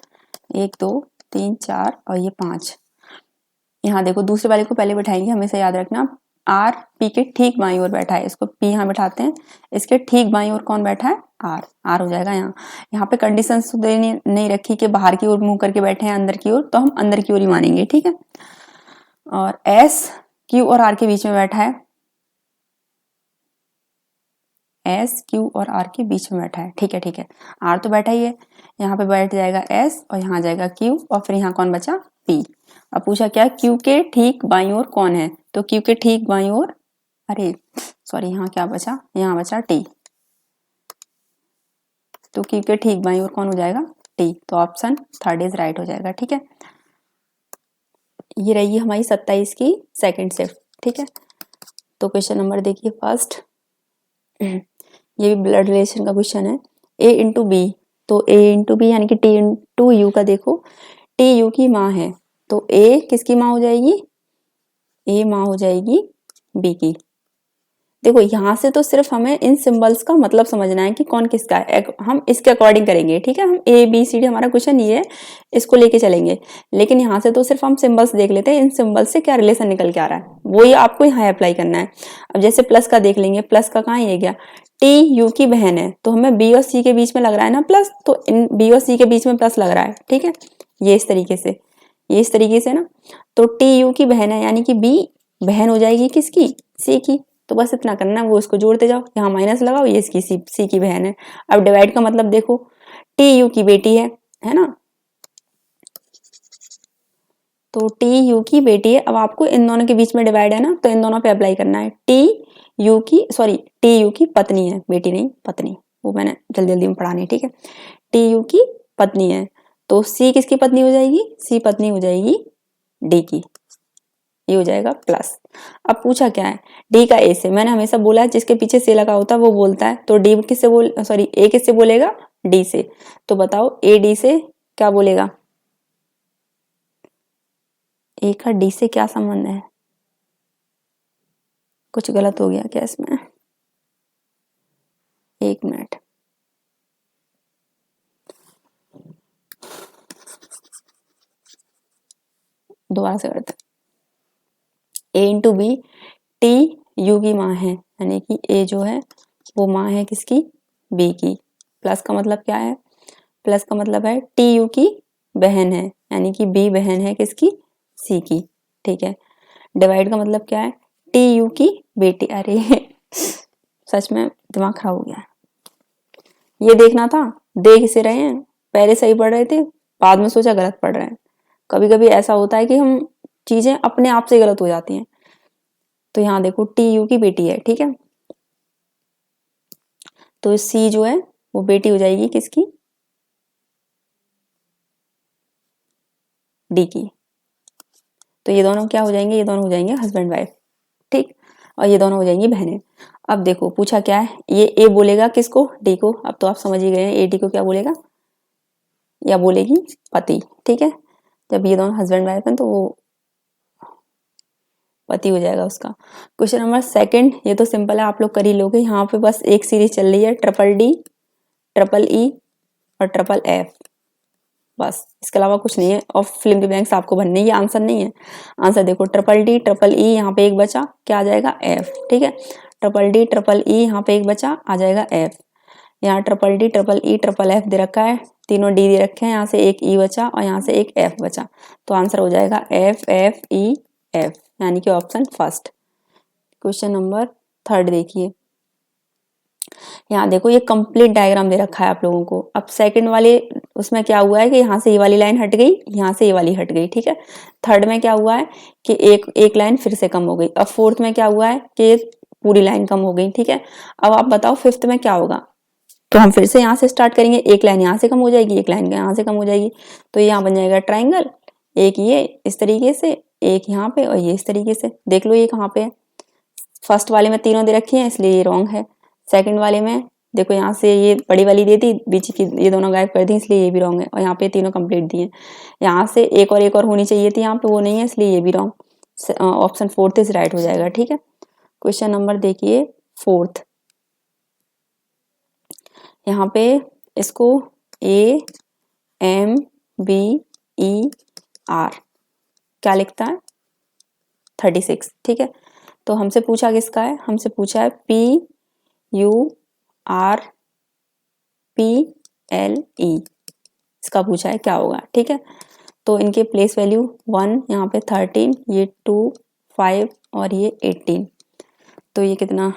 1 2 3 4 और ये 5। यहाँ देखो दूसरे वाले को पहले बैठाएंगे, हमेशा याद रखना R P के ठीक बाईं ओर बैठा है, इसको P यहाँ बैठाते हैं, इसके ठीक बाईं ओर कौन बैठा है R हो जाएगा। यहाँ पे कंडीशंस तो नहीं रखी कि बाहर की ओर मुंह करके बैठे हैं अंदर की ओर, तो हम अंदर की ओर ही मानेंगे, ठीक है। और S Q और R के बीच में बैठा है, S Q और R के बीच में बैठा है, ठीक है, ठीक है। R तो बैठा ही है, यहाँ पे बैठ जाएगा S और यहाँ आ जाएगा Q और फिर यहाँ कौन बचा P। अब पूछा क्या Q के ठीक बाईं ओर कौन है, तो Q के ठीक बाईं ओर, अरे सॉरी यहाँ क्या बचा, यहाँ बचा T, तो Q के ठीक बाईं ओर कौन हो जाएगा T, तो ऑप्शन 3 इज राइट हो जाएगा, ठीक है। ये रही हमारी 27 की सेकंड शिफ्ट, ठीक है। तो क्वेश्चन नंबर देखिए फर्स्ट, ये भी ब्लड रिलेशन का क्वेश्चन है। A इंटू बी, तो A इंटू बी यानी कि T इंटू यू का देखो, T यू की माँ है तो A किसकी माँ हो जाएगी, A माँ हो जाएगी B की। देखो यहाँ से तो सिर्फ हमें इन सिंबल्स का मतलब समझना है कि कौन किसका है, हम इसके अकॉर्डिंग करेंगे, ठीक है। हम ABCD हमारा क्वेश्चन ये है, इसको लेके चलेंगे, लेकिन यहाँ से तो सिर्फ हम सिंबल्स देख लेते हैं, इन सिंबल्स से क्या रिलेशन निकल के आ रहा है वो ही आपको यहाँ अप्लाई करना है। अब जैसे प्लस का देख लेंगे, प्लस का कहाँ ये गया, T U की बहन है तो हमें B और C के बीच में लग रहा है ना प्लस, तो इन B और C के बीच में प्लस लग रहा है, ठीक है। ये इस तरीके से ना, तो T U की बहन है यानी कि B बहन हो जाएगी किसकी, C की, तो बस इतना करना है, वो इसको जोड़ते जाओ, यहाँ माइनस लगाओ, ये इसकी सी की बहन है। अब डिवाइड का मतलब देखो, टी यू की बेटी है ना, तो टी यू की बेटी है। अब आपको इन दोनों के बीच में डिवाइड है ना, तो इन दोनों पे अप्लाई करना है। टी यू की पत्नी है, बेटी नहीं पत्नी, वो मैंने जल्दी जल्दी में पढ़ानी है, ठीक है। टी यू की पत्नी है, तो सी किसकी पत्नी हो जाएगी, सी पत्नी हो जाएगी डी की, ये हो जाएगा प्लस। अब पूछा क्या है, डी का ए से, मैंने हमेशा बोला है जिसके पीछे से लगा होता है वो बोलता है, तो डी किससे ए किससे बोलेगा, डी से। तो बताओ ए डी से क्या बोलेगा, ए का डी से क्या संबंध है, कुछ गलत हो गया क्या इसमें, एक मिनट, दोबारा से करते हैं। ए इंटू बी, टी यू की माँ है, यानी कि ए जो है वो माँ है किसकी, बी की। प्लस का मतलब क्या है, प्लस का मतलब है टी यू की बहन है, यानी कि बी बहन है किसकी, सी की, ठीक है। डिवाइड का मतलब क्या है, टी यू की बेटी, अरे सच में दिमाग खराब हो गया, ये देखना था, देख इसे रहे हैं, पहले सही पढ़ रहे थे, बाद में सोचा गलत पढ़ रहे हैं। कभी कभी ऐसा होता है कि हम चीजें अपने आप से गलत हो जाती हैं। तो यहाँ देखो टी यू की बेटी है, ठीक है, तो सी जो है वो बेटी हो जाएगी किसकी, डी की। तो ये दोनों क्या हो जाएंगे, ये दोनों हो जाएंगे हस्बैंड वाइफ, ठीक, और ये दोनों हो जाएंगी बहनें। अब देखो पूछा क्या है, ये ए बोलेगा किसको, डी को। अब तो आप समझ ही गए हैं ए डी को क्या बोलेगा, या बोलेगी पति, ठीक है। जब ये दोनों हस्बैंड वाइफ हैं तो वो पति हो जाएगा उसका। क्वेश्चन नंबर सेकंड, ये तो सिंपल है, आप लोग कर ही लोगे। यहाँ पे बस एक सीरीज चल रही है, ट्रिपल डी, ट्रिपल ई और ट्रिपल एफ, बस इसके अलावा कुछ नहीं है। और फिल इन द ब्लैंक्स आपको भरने, ये आंसर नहीं है। आंसर देखो ट्रिपल डी ट्रिपल ई, यहाँ पे एक बचा, क्या आ जाएगा, एफ, ठीक है। ट्रिपल डी ट्रिपल ई, यहाँ पे एक बचा, आ जाएगा एफ। यहाँ triple D triple E triple F दे रखा है, तीनों डी दे रखे हैं, यहाँ से एक ई बचा और यहाँ से एक एफ बचा, तो आंसर हो जाएगा एफ एफ ई एफ, यानी कि option first. Question number third देखिए, यहाँ देखो ये कंप्लीट डायग्राम दे रखा है आप लोगों को। अब सेकंड वाले उसमें क्या हुआ है कि यहाँ से ये वाली लाइन हट गई, यहाँ से ये वाली हट गई, ठीक है। थर्ड में क्या हुआ है कि एक लाइन फिर से कम हो गई। अब फोर्थ में क्या हुआ है कि पूरी लाइन कम हो गई, ठीक है। अब आप बताओ फिफ्थ में क्या होगा, तो हम फिर से यहाँ से स्टार्ट करेंगे, एक लाइन यहाँ से कम हो जाएगी, एक लाइन यहाँ से कम हो जाएगी, तो यहाँ बन जाएगा ट्राइंगल, एक ये इस तरीके से, एक यहाँ पे और ये इस तरीके से। देख लो ये कहाँ पे है, फर्स्ट वाले में तीनों दे रखी है इसलिए ये रॉन्ग है। सेकंड वाले में देखो यहाँ से ये बड़ी वाली दे दी, बीच की ये दोनों गायब कर दी इसलिए ये भी रॉन्ग है, और यहाँ पे तीनों कंप्लीट दिए। यहाँ से एक और होनी चाहिए थी, यहाँ पे वो नहीं है इसलिए ये भी wrong. Option fourth is right हो जाएगा, ठीक है। क्वेश्चन नंबर देखिए फोर्थ, यहाँ पे इसको A M B E R क्या लिखता है 36, ठीक है। तो हमसे पूछा किसका है, हमसे पूछा है P U R P L E, इसका पूछा है क्या होगा, ठीक है। तो इनके प्लेस वैल्यू 1, यहाँ पे 13, ये 2 5 और ये 18, तो ये कितना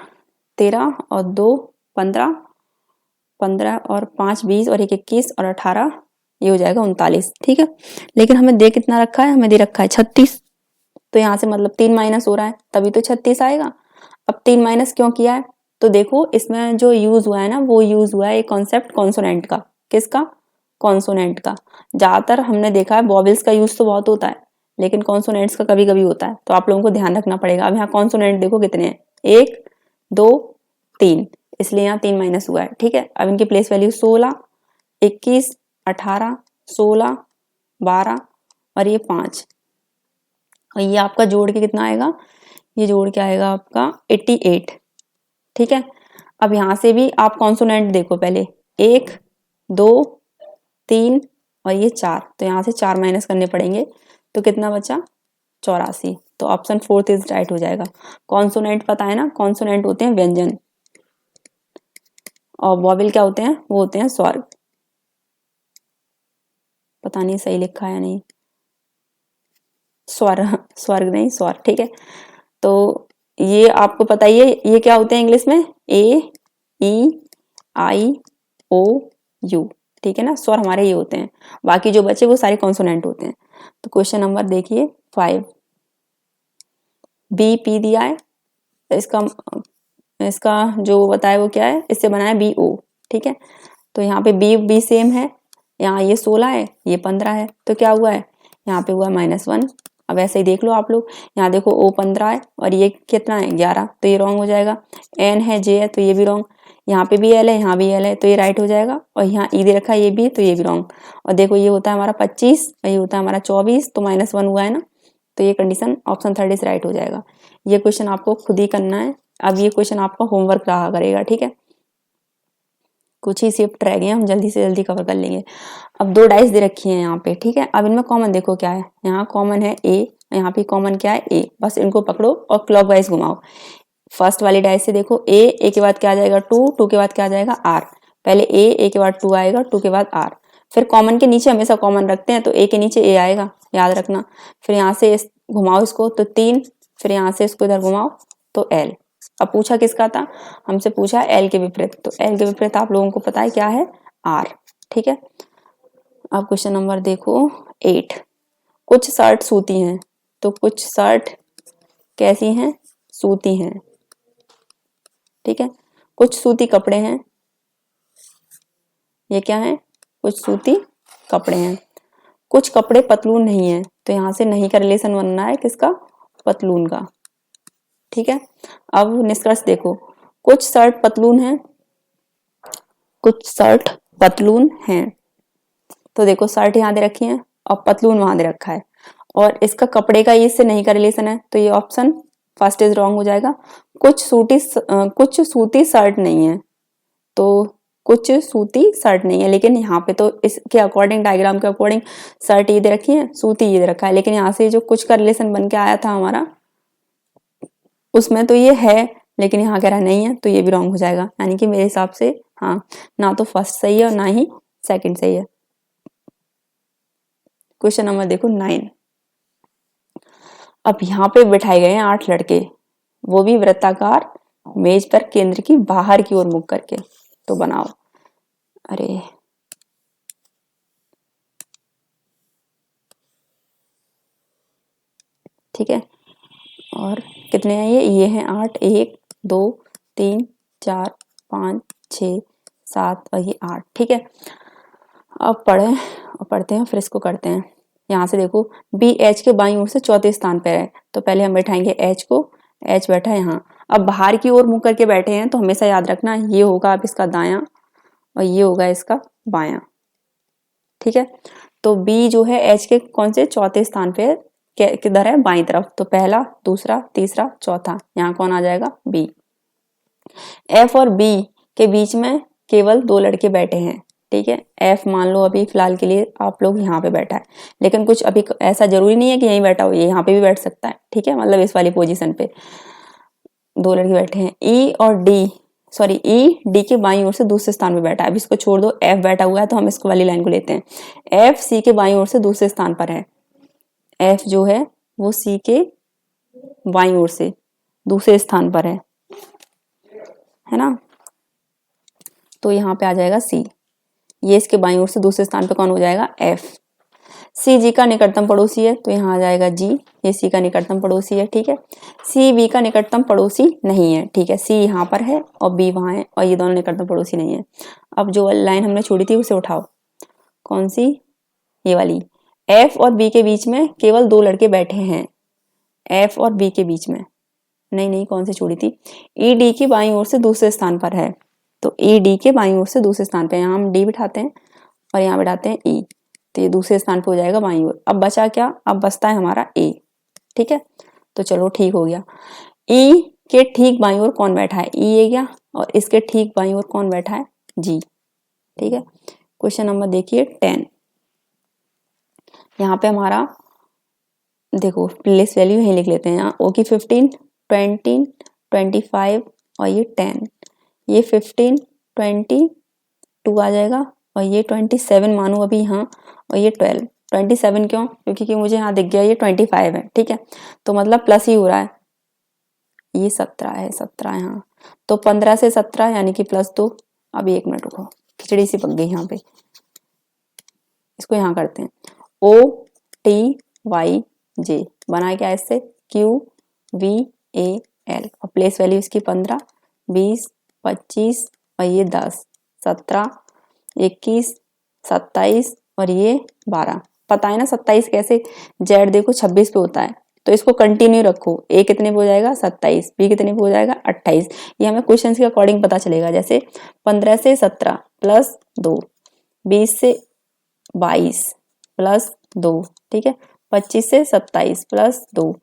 13 और 2 15, 15 और 5 20 और 1 21 और 18, ये हो जाएगा 39, ठीक है। लेकिन हमें दे कितना रखा है, हमें दे रखा है 36, तो यहाँ से मतलब 3 माइनस हो रहा है तभी तो 36 आएगा। अब 3 माइनस क्यों किया है, तो देखो इसमें जो यूज हुआ है ना, वो यूज हुआ है एक कॉन्सेप्ट कॉन्सोनेंट का। किसका, कॉन्सोनेंट का। ज्यादातर हमने देखा है वॉवेल्स का यूज तो बहुत होता है, लेकिन कॉन्सोनेंट्स का कभी कभी होता है, तो आप लोगों को ध्यान रखना पड़ेगा। अब यहाँ कॉन्सोनेंट देखो कितने हैं, 1 2 3, इसलिए यहाँ 3 माइनस हुआ है, ठीक है। अब इनकी प्लेस वैल्यू 16 21 18 16 12 और ये 5, और ये आपका जोड़ के कितना आएगा, ये जोड़ के आएगा आपका 88, ठीक है। अब यहाँ से भी आप कॉन्सोनेंट देखो पहले, 1 2 3 और ये 4, तो यहाँ से 4 माइनस करने पड़ेंगे, तो कितना बचा 84, तो ऑप्शन फोर्थ इज राइट हो जाएगा। कॉन्सोनेंट पता है ना, कॉन्सोनेंट होते हैं व्यंजन, और वॉवेल क्या होते हैं, वो होते हैं स्वर। पता नहीं सही लिखा है या नहीं, स्वर, स्वर्ग नहीं स्वर, ठीक है। तो ये आपको पता ही है ये क्या होते हैं इंग्लिश में, ए ई आई ओ यू, ठीक है ना, स्वर हमारे ये होते हैं, बाकी जो बचे वो सारे कॉन्सोनेंट होते हैं। तो क्वेश्चन नंबर देखिए 5, बी पी दिया है, इसका इसका जो बताया वो क्या है, इससे बना है बी ओ, ठीक है। तो यहाँ पे बी बी सेम है, यहाँ ये 16 है ये 15 है, तो क्या हुआ है यहाँ पे हुआ -1। अब ऐसे ही देख लो आप लोग, यहाँ देखो ओ 15 है और ये कितना है 11, तो ये रॉन्ग हो जाएगा। एन है जे है तो ये भी रॉन्ग, यहाँ पे भी एल है यहाँ भी एल है तो ये राइट हो जाएगा, और यहाँ ई दे रखा है ये भी, तो ये भी रॉन्ग। और देखो ये होता है हमारा 25 और ये होता है हमारा 24, तो -1 हुआ है ना, तो ये कंडीशन ऑप्शन 3 इज राइट हो जाएगा। ये क्वेश्चन आपको खुद ही करना है। अब ये क्वेश्चन आपका होमवर्क रहा करेगा, ठीक है, कुछ ही शिफ्ट रह गए, हम जल्दी से जल्दी कवर कर लेंगे। अब 2 डाइस दे रखी हैं यहाँ पे, ठीक है। अब इनमें कॉमन देखो क्या है, यहाँ कॉमन है ए, यहाँ पे कॉमन क्या है ए, बस इनको पकड़ो और क्लॉकवाइज घुमाओ। फर्स्ट वाली डाइस से देखो ए के बाद क्या आ जाएगा 2, 2 के बाद क्या आ जाएगा आर, पहले ए के बाद 2 आएगा, 2 के बाद आर, फिर कॉमन के नीचे हमेशा कॉमन रखते हैं तो ए के नीचे ए आएगा, याद रखना। फिर यहाँ से घुमाओ इसको तो 3, फिर यहाँ से इसको इधर घुमाओ तो एल। अब पूछा किसका था, हमसे पूछा एल के विपरीत, तो एल के विपरीत आप लोगों को पता है क्या है आर, ठीक है। अब क्वेश्चन नंबर देखो 8, कुछ शर्ट सूती हैं, तो कुछ शर्ट कैसी हैं, सूती हैं, ठीक है। कुछ सूती कपड़े हैं, ये क्या है, कुछ सूती कपड़े हैं। कुछ कपड़े पतलून नहीं है, तो यहाँ से नहीं का रिलेशन बनना है किसका, पतलून का, ठीक है। अब निष्कर्ष देखो, कुछ शर्ट पतलून है, कुछ शर्ट पतलून है, तो देखो शर्ट यहाँ दे रखी है और पतलून वहां दे रखा है, और इसका कपड़े का इससे नहीं का रिलेशन है, तो ये ऑप्शन फर्स्ट इज रॉन्ग हो जाएगा। कुछ सूती शर्ट नहीं है, तो कुछ सूती शर्ट नहीं है, लेकिन यहाँ पे तो इसके अकॉर्डिंग, डायग्राम के अकॉर्डिंग शर्ट ये दे रखी है, सूती ये दे रखा है, लेकिन यहाँ से जो कुछ का रिलेशन बन के आया था हमारा उसमें तो ये है, लेकिन यहाँ कह रहा नहीं है, तो ये भी रॉन्ग हो जाएगा। यानी कि मेरे हिसाब से हाँ, ना तो फर्स्ट सही है और ना ही सेकंड सही है। क्वेश्चन नंबर देखो 9, अब यहाँ पे बिठाए गए हैं 8 लड़के, वो भी वृत्ताकार मेज पर केंद्र की बाहर की ओर मुख करके, तो बनाओ। अरे ठीक है, और कितने हैं ये हैं 8, 1 2 3 4 5 6 7 और ये 8, ठीक है। अब पढ़ते हैं फिर इसको करते हैं। यहाँ से देखो बी एच के बाईं ओर से चौथे स्थान पर है, तो पहले हम बैठाएंगे एच को, एच बैठा है यहाँ। अब बाहर की ओर मुंह करके बैठे हैं, तो हमेशा याद रखना ये होगा अब इसका दायां और ये होगा इसका बायां, ठीक है। तो बी जो है एच के कौन से चौथे स्थान पे किधर है, बाईं तरफ, तो पहला दूसरा तीसरा चौथा, यहाँ कौन आ जाएगा बी। एफ और बी के बीच में केवल 2 लड़के बैठे हैं, ठीक है। एफ मान लो अभी फिलहाल के लिए आप लोग यहाँ पे बैठा है, लेकिन कुछ अभी ऐसा जरूरी नहीं है कि यहीं बैठा हो, ये यहाँ पे भी बैठ सकता है, ठीक है, मतलब इस वाली पोजीशन पे 2 लड़के बैठे हैं। ई डी के बाईं ओर से दूसरे स्थान पे बैठा है, अब इसको छोड़ दो, एफ बैठा हुआ है तो हम इसको वाली लाइन को लेते हैं। एफ सी के बाईं ओर से दूसरे स्थान पर है, एफ जो है वो सी के बाईं ओर से दूसरे स्थान पर है ना, तो यहाँ पे आ जाएगा सी, ये इसके बाईं ओर से दूसरे स्थान पे कौन हो जाएगा एफ। सी जी का निकटतम पड़ोसी है, तो यहाँ आ जाएगा जी, ये सी का निकटतम पड़ोसी है, ठीक है। सी बी का निकटतम पड़ोसी नहीं है, ठीक है, सी यहाँ पर है और बी वहां है और ये दोनों निकटतम पड़ोसी नहीं है। अब जो लाइन हमने छोड़ी थी उसे उठाओ, कौन सी, ये वाली। एफ और बी के बीच में केवल 2 लड़के बैठे हैं, एफ और बी के बीच में, नहीं कौन सी छोड़ी थी, ई डी की बाईं ओर से दूसरे स्थान पर है, तो ई डी के बाईं ओर से दूसरे स्थान पे, यहाँ हम डी बिठाते हैं और यहाँ बिठाते हैं ई, तो ये दूसरे स्थान पे हो जाएगा बाईं ओर। अब बचा क्या, अब बचता है हमारा ए, ठीक है, तो चलो ठीक हो गया। ई के ठीक बाईं ओर कौन बैठा है, ई है क्या, और इसके ठीक बाईं ओर कौन बैठा है, जी, ठीक है। क्वेश्चन नंबर देखिए 10, यहाँ पे हमारा देखो प्लेस वैल्यू यही लिख लेते हैं, यहाँ ओ की 15 20 25 और ये 10, ये 15 20 2 आ जाएगा और ये 27 मानू अभी यहाँ, और ये 12 27 क्यों, क्योंकि मुझे यहाँ दिख गया ये 25 है, ठीक है, तो मतलब प्लस ही हो रहा है, ये 17 है, 17 यहाँ, तो 15 से 17 यानी कि +2। अब 1 मिनट रुको, खिचड़ी सी पक गई यहाँ पे, इसको यहाँ करते हैं। OTYJ बना क्या इससे, QVAL, और प्लेस वैल्यू इसकी 15, 20, 25 और ये 10, 17, 21, 27 और ये 12। पता है ना 27 कैसे, जेड देखो 26 पे होता है, तो इसको कंटिन्यू रखो। ए कितने पे हो जाएगा 27, बी कितने पे हो जाएगा 28। ये हमें क्वेश्चन के अकॉर्डिंग पता चलेगा। जैसे 15 से 17 +2, 20 से 22 +2, ठीक है, 25 से 27 +2,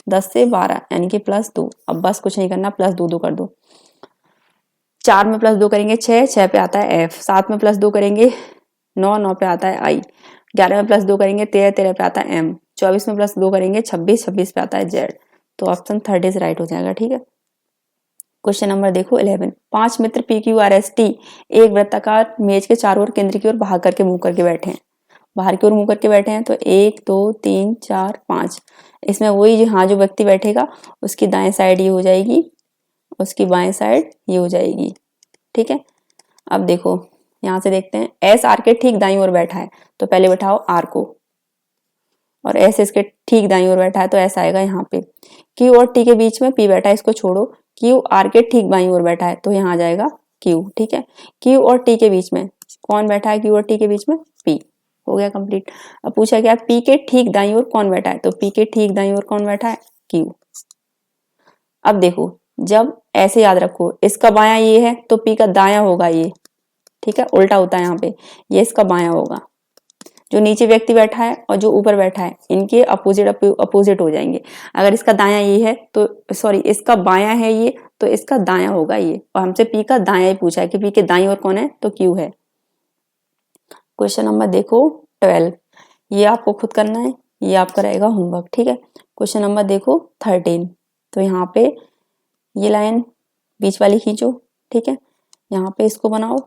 10 से 12 यानी कि +2। अब बस कुछ नहीं करना, +2 कर दो। 4 में +2 करेंगे 6, 6 पे आता है F, 7 में +2 करेंगे 9, 9 पे आता है I, 11 में +2 करेंगे 13, 13 पे आता है M, 24 में +2 करेंगे 26, 26 पे आता है Z। तो ऑप्शन 30 राइट हो जाएगा, ठीक है। क्वेश्चन नंबर देखो 11, 5 मित्र PQRST एक वृत्ताकार मेज के चारों ओर केंद्र की ओर भाग करके मुंह करके बैठे हैं, बाहर की ओर मुंह करके बैठे हैं। तो 1 2 3 4 5, इसमें वही जो हाँ जो व्यक्ति बैठेगा उसकी दाएं साइड ये हो जाएगी, उसकी बाएं साइड ये हो जाएगी, ठीक है। अब देखो यहाँ से देखते हैं, एस आर के ठीक दाईं ओर बैठा है, तो पहले बैठाओ आर को, और एस इसके ठीक दाईं ओर बैठा है तो ऐसा आएगा यहाँ पे। क्यू और टी के बीच में पी बैठा है, इसको छोड़ो, क्यू आर के ठीक बाईं ओर बैठा है तो यहाँ आ जाएगा क्यू, ठीक है। क्यू और टी के बीच में कौन बैठा है, क्यू और टी के बीच में पी, हो गया कंप्लीट। अब पूछा गया पी के ठीक दाईं ओर कौन बैठा है, तो पी के ठीक दाईं ओर कौन बैठा है, क्यू। अब देखो जब ऐसे याद रखो, इसका बायां ये है तो पी का दायां होगा ये, ठीक है, उल्टा होता है यहाँ पे, ये इसका बायां होगा। जो नीचे व्यक्ति बैठा है और जो ऊपर बैठा है इनके अपोजिट अपोजिट हो जाएंगे। अगर इसका दायां ये है तो सॉरी इसका बायां है ये, तो इसका दायां होगा ये, और हमसे पी का दायां ही पूछा है कि पी के दाईं ओर कौन है, तो क्यू है। क्वेश्चन नंबर देखो 12, ये आपको खुद करना है, ये आपका रहेगा होमवर्क, ठीक है। क्वेश्चन नंबर देखो 13, तो यहाँ पे ये लाइन बीच वाली खींचो, ठीक है, यहाँ पे इसको बनाओ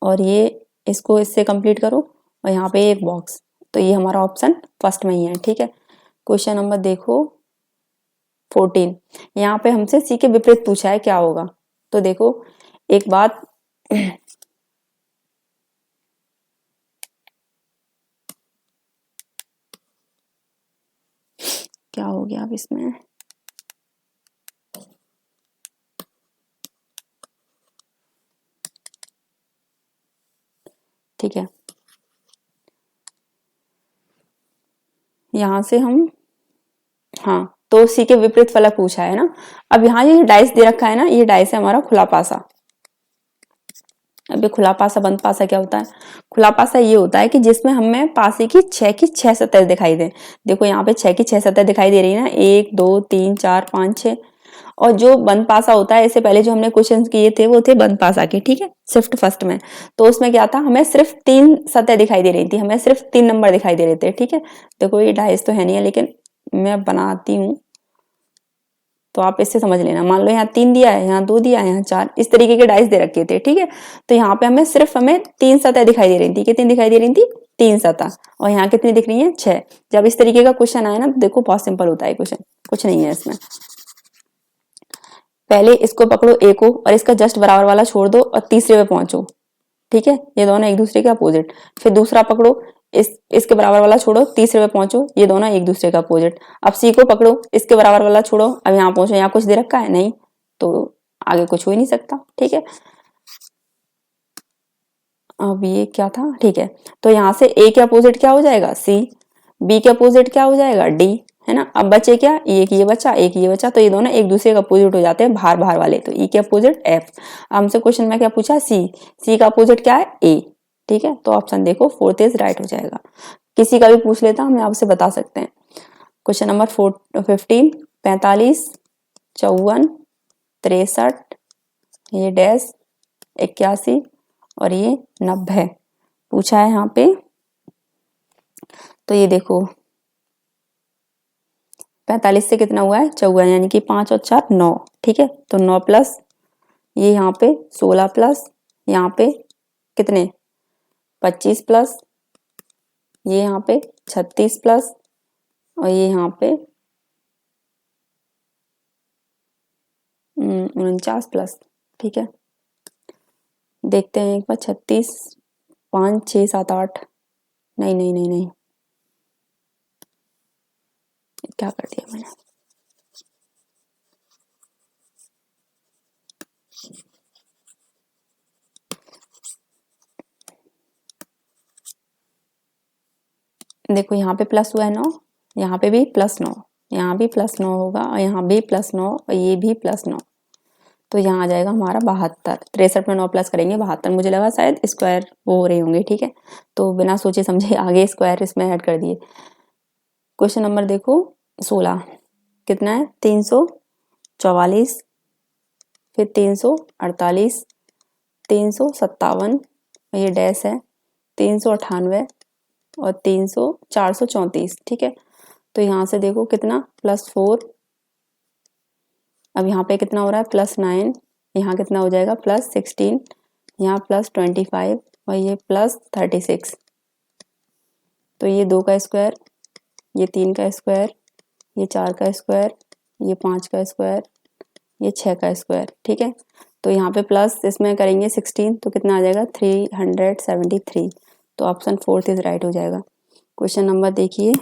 और ये इसको इससे कंप्लीट करो, और यहाँ पे एक बॉक्स, तो ये हमारा ऑप्शन फर्स्ट में ही है, ठीक है। क्वेश्चन नंबर देखो 14, यहाँ पे हमसे सी के विपरीत पूछा है क्या होगा। तो देखो एक बात क्या हो गया अब इसमें, ठीक है, यहां से हम, हाँ तो सी के विपरीत वाला पूछा है ना। अब यहाँ ये डाइस दे रखा है ना, ये डाइस है हमारा खुला पासा। अब ये खुला पासा बंद पासा क्या होता है, खुला पासा ये होता है कि जिसमें हमें पासे की 6 सतह दिखाई दे। देखो यहाँ पे 6 सतह दिखाई दे रही है ना, 1 2 3 4 5 6। और जो बंद पासा होता है, इससे पहले जो हमने क्वेश्चन किए थे वो थे बंद पासा के, ठीक है, शिफ्ट फर्स्ट में। तो उसमें क्या था, हमें सिर्फ 3 सतह दिखाई दे रही थी, हमें सिर्फ 3 नंबर दिखाई दे रहे थे, ठीक है। देखो ये डाइस तो है नहीं है, लेकिन मैं बनाती हूँ तो आप इससे समझ लेना। मान लो यहाँ 3 दिया है, यहाँ 2 दिया है, यहाँ 4, इस तरीके के डाइस दे रखे थे, ठीक है। तो यहाँ पे हमें 3 सतह दिखाई दे रही थी, कितनी दिखाई दे रही थी, 3 सतह, और यहाँ कितनी दिख रही है, 6। जब इस तरीके का क्वेश्चन आए ना तो देखो बहुत सिंपल होता है क्वेश्चन, कुछ नहीं है इसमें। पहले इसको पकड़ो ए को, और इसका जस्ट बराबर वाला छोड़ दो और तीसरे पे पहुंचो, ठीक है, ये दोनों एक दूसरे के अपोजिट। फिर दूसरा पकड़ो, इसके बराबर वाला छोड़ो, तीसरे पे पहुंचो, ये दोनों एक दूसरे का अपोजिट। अब सी को पकड़ो, इसके बराबर वाला छोड़ो, अब यहाँ पहुंचो, यहाँ कुछ दे रखा है नहीं, तो आगे कुछ हो ही नहीं सकता, ठीक है। अब ये क्या था, ठीक है, तो यहाँ से ए के अपोजिट क्या हो जाएगा, सी, बी के अपोजिट क्या हो जाएगा, डी, है ना। अब बचे क्या, एक ये बचा, एक ये बचा, तो ये दोनों एक दूसरे के अपोजिट हो जाते हैं, बाहर बाहर वाले, तो ई के अपोजिट एफ। हमसे क्वेश्चन में क्या पूछा, सी, सी का अपोजिट क्या है, ए, ठीक है। तो ऑप्शन देखो 4 इज राइट हो जाएगा। किसी का भी पूछ लेता हमें आपसे बता सकते हैं। क्वेश्चन नंबर 15, 45, 54, 63, ये डैश, 81 और ये 90 पूछा है यहाँ पे। तो ये देखो 45 से कितना हुआ है, 54, यानी कि 5 और 4 9, ठीक है। तो 9 प्लस ये यहाँ पे 16 प्लस यहाँ पे कितने 25 प्लस ये यहाँ पे 36 प्लस और ये यहाँ पे 49 प्लस, ठीक है। देखते हैं एक बार, 36, 5, 6, 7, 8, नहीं नहीं नहीं नहीं, क्या कर दिया मैंने। देखो यहाँ पे प्लस हुआ है 9, यहाँ पे भी +9, यहाँ भी +9 होगा और यहाँ भी +9 और ये भी +9, तो यहाँ आ जाएगा हमारा 72। 63 में 9 प्लस करेंगे 72। मुझे लगा शायद स्क्वायर वो हो रहे होंगे, ठीक है, तो बिना सोचे समझे आगे स्क्वायर इसमें ऐड कर दिए। क्वेश्चन नंबर देखो 16, कितना है 344, फिर 348, 357, ये डैश है, 398 और 434, ठीक है। तो यहाँ से देखो कितना +4, अब यहाँ पे कितना हो रहा है +9, यहाँ कितना हो जाएगा +16, यहाँ +25 और ये +36। तो ये 2 का स्क्वायर, ये 3 का स्क्वायर, ये 4 का स्क्वायर, ये 5 का स्क्वायर, ये 6 का स्क्वायर, ठीक है। तो यहाँ पे प्लस इसमें करेंगे 16, तो कितना आ जाएगा 373। तो ऑप्शन 4 इज राइट हो जाएगा। क्वेश्चन नंबर देखिए,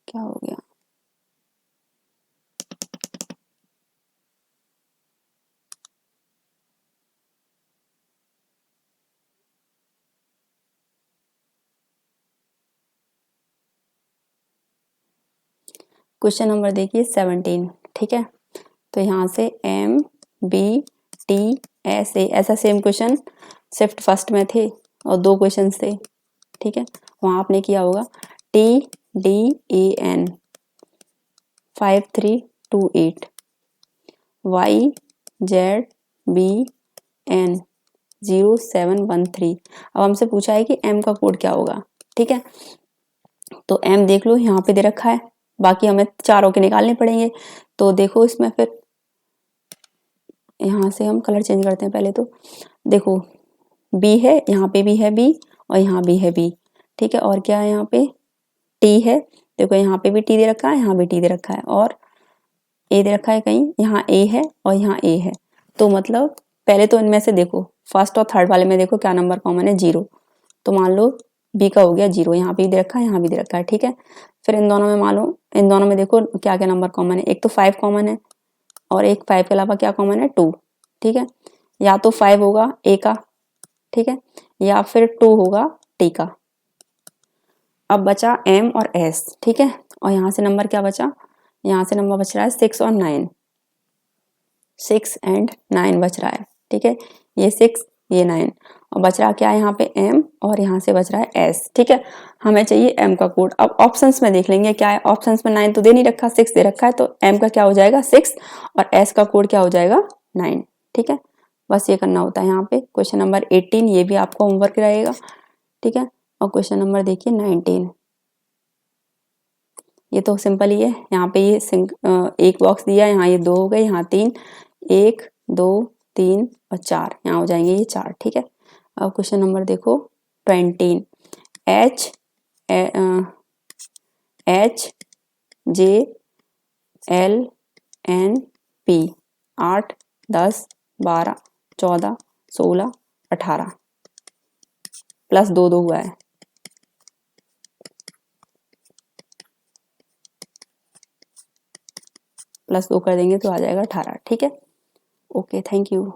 क्या हो गया, क्वेश्चन नंबर देखिए 17, ठीक है। तो यहाँ से MBTSA, ऐसा सेम क्वेश्चन शिफ्ट फर्स्ट में थे और 2 क्वेश्चन थे, ठीक है। वहाँ आपने किया होगा TDAN 5328, YZBN 0713। अब हमसे पूछा है कि M का कोड क्या होगा, ठीक है। तो M देख लो यहाँ पे दे रखा है, बाकी हमें चारों के निकालने पड़ेंगे। तो देखो इसमें फिर यहाँ से हम कलर चेंज करते हैं पहले। तो देखो B है, यहाँ पे भी है B और यहाँ भी है B, ठीक है। और क्या है यहाँ पे T है, देखो यहाँ पे भी T दे रखा है, यहाँ भी T दे रखा है, और A दे रखा है कहीं, यहाँ A है और यहाँ A है। तो मतलब पहले तो इनमें से देखो फर्स्ट और थर्ड वाले में देखो क्या नंबर कॉमन है, 0। तो मान लो B का हो गया 0, यहाँ पे भी दे रखा है, यहाँ भी दे रखा है, ठीक है। फिर इन दोनों में मान लो, इन दोनों में देखो क्या क्या नंबर कॉमन है, एक तो 5 कॉमन है और एक 5 के अलावा क्या कॉमन है 2, ठीक है। या तो 5 होगा A का, ठीक है, या फिर 2 होगा T का। अब बचा M और S, ठीक है। और यहाँ से नंबर क्या बचा, यहाँ से नंबर बच रहा है 6 और 9, 6 एंड 9 बच रहा है, ठीक है। ये 6 ये 9 और बच रहा क्या है यहाँ पे M और यहाँ से बच रहा है S, ठीक है। हमें चाहिए M का कोड। अब ऑप्शंस में देख लेंगे क्या है, ऑप्शंस में 9 तो दे नहीं रखा, 6 दे रखा है, तो M का क्या हो जाएगा 6 और S का कोड क्या हो जाएगा 9, ठीक है। बस ये करना होता है यहाँ पे। क्वेश्चन नंबर 18, ये भी आपका होमवर्क रहेगा, ठीक है। और क्वेश्चन नंबर देखिए 19, ये तो सिंपल ही है। यहाँ पे ये एक बॉक्स दिया, यहाँ ये 2 हो गए, यहाँ 3, 1 2 3 और 4, यहाँ हो जाएंगे ये 4, ठीक है। अब क्वेश्चन नंबर देखो 20, HJLNP 8 10 12 14 16 18 प्लस 2 2 हुआ है, +2 कर देंगे तो आ जाएगा 18, ठीक है। Okay, thank you.